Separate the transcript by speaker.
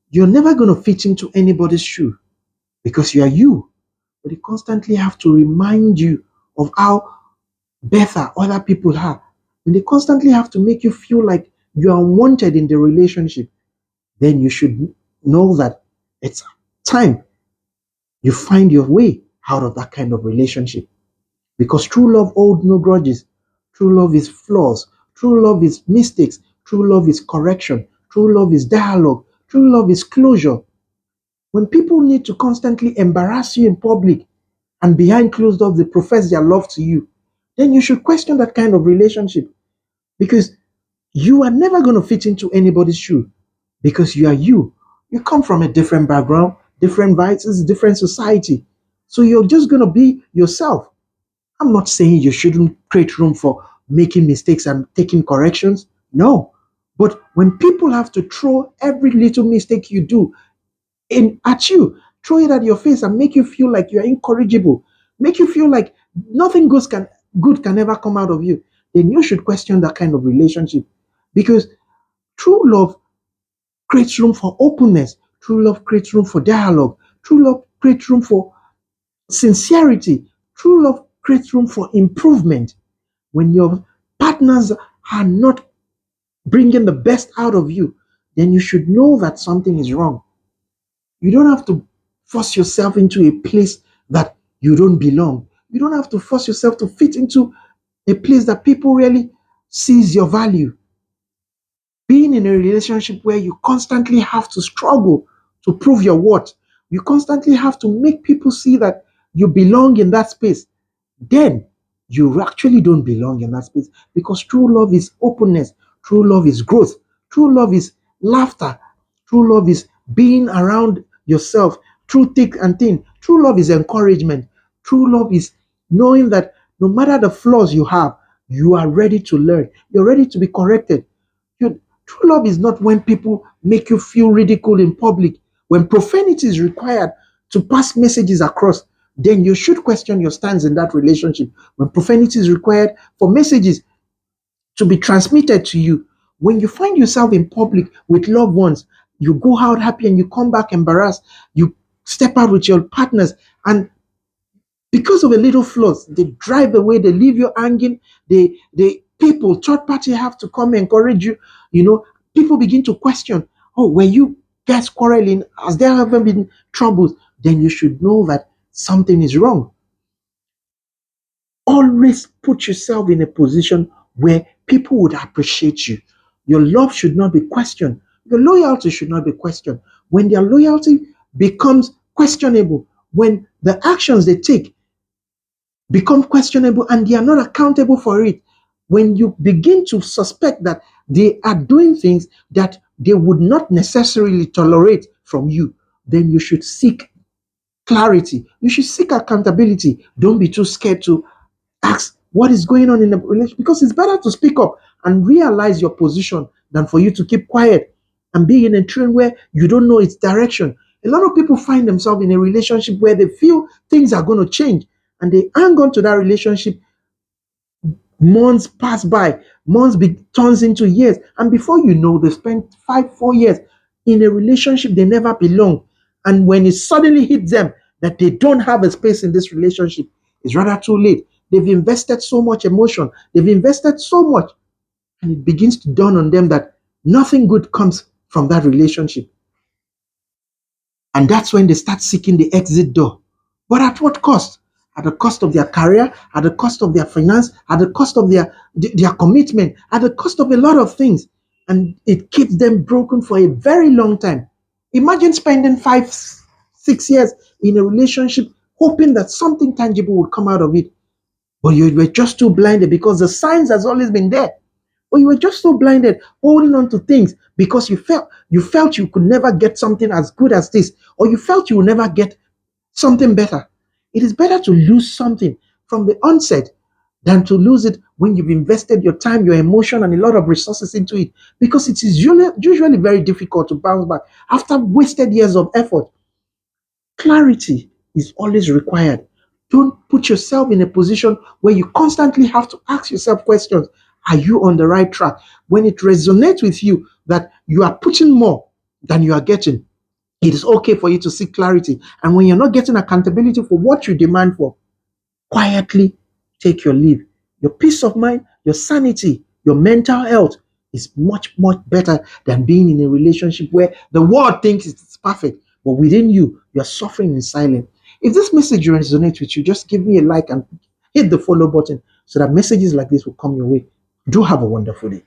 Speaker 1: You're never going to fit into anybody's shoe because you are you. But they constantly have to remind you of how better other people are. And they constantly have to make you feel like you are unwanted in the relationship. Then you should know that it's time you find your way out of that kind of relationship. Because true love holds no grudges. True love is flaws. True love is mistakes. True love is correction. True love is dialogue. True love is closure. When people need to constantly embarrass you in public and behind closed doors they profess their love to you, then you should question that kind of relationship because you are never going to fit into anybody's shoe because you are you. You come from a different background, different vices, different society. So you're just going to be yourself. I'm not saying you shouldn't create room for making mistakes and taking corrections. No. But when people have to throw every little mistake you do in at you, throw it at your face and make you feel like you're incorrigible, make you feel like nothing good can ever come out of you, then you should question that kind of relationship. Because true love creates room for openness, true love creates room for dialogue, true love creates room for sincerity, true love creates room for improvement. When your partners are not bringing the best out of you, then you should know that something is wrong. You don't have to force yourself into a place that you don't belong. You don't have to force yourself to fit into a place that people really sees your value. Being in a relationship where you constantly have to struggle to prove your worth, you constantly have to make people see that you belong in that space, then you actually don't belong in that space because true love is openness, true love is growth, true love is laughter, true love is being around yourself through thick and thin, true love is encouragement, true love is knowing that no matter the flaws you have, you are ready to learn, you're ready to be corrected. True love is not when people make you feel ridiculed in public, when profanity is required to pass messages across, then you should question your stance in that relationship. When profanity is required for messages to be transmitted to you, when you find yourself in public with loved ones, you go out happy and you come back embarrassed, you step out with your partners, and because of a little flaws, they drive away, they leave you hanging, they people, third party have to come encourage you. You know, people begin to question, oh, were you guys quarreling? Has there ever been troubles? Then you should know that something is wrong. Always put yourself in a position where people would appreciate you. Your love should not be questioned. Your loyalty should not be questioned. When their loyalty becomes questionable, when the actions they take become questionable and they are not accountable for it, when you begin to suspect that they are doing things that they would not necessarily tolerate from you, then you should seek clarity. You should seek accountability. Don't be too scared to ask what is going on in the relationship because it's better to speak up and realize your position than for you to keep quiet and be in a train where you don't know its direction. A lot of people find themselves in a relationship where they feel things are going to change and they hang on to that relationship. Months pass by, turns into years, and before you know, they spend 5, 4 years in a relationship they never belong. And when it suddenly hits them that they don't have a space in this relationship, it's rather too late. They've invested so much emotion, they've invested so much, and it begins to dawn on them that nothing good comes from that relationship. And that's when they start seeking the exit door. But at what cost? At the cost of their career, at the cost of their finance, at the cost of their commitment, at the cost of a lot of things. And it keeps them broken for a very long time. Imagine spending 5, 6 years in a relationship hoping that something tangible would come out of it. But you were just too blinded because the signs has always been there. But you were just so blinded, holding on to things because you felt you could never get something as good as this, or you felt you would never get something better. It is better to lose something from the onset than to lose it when you've invested your time, your emotion, and a lot of resources into it. Because it is usually very difficult to bounce back after wasted years of effort. Clarity is always required. Don't put yourself in a position where you constantly have to ask yourself questions. Are you on the right track? When it resonates with you that you are putting more than you are getting, It is okay for you to seek clarity. And when you're not getting accountability for what you demand for, quietly take your leave. Your peace of mind, your sanity, your mental health is much, much better than being in a relationship where the world thinks it's perfect, but within you, you're suffering in silence. If this message resonates with you, just give me a like and hit the follow button so that messages like this will come your way. Do have a wonderful day.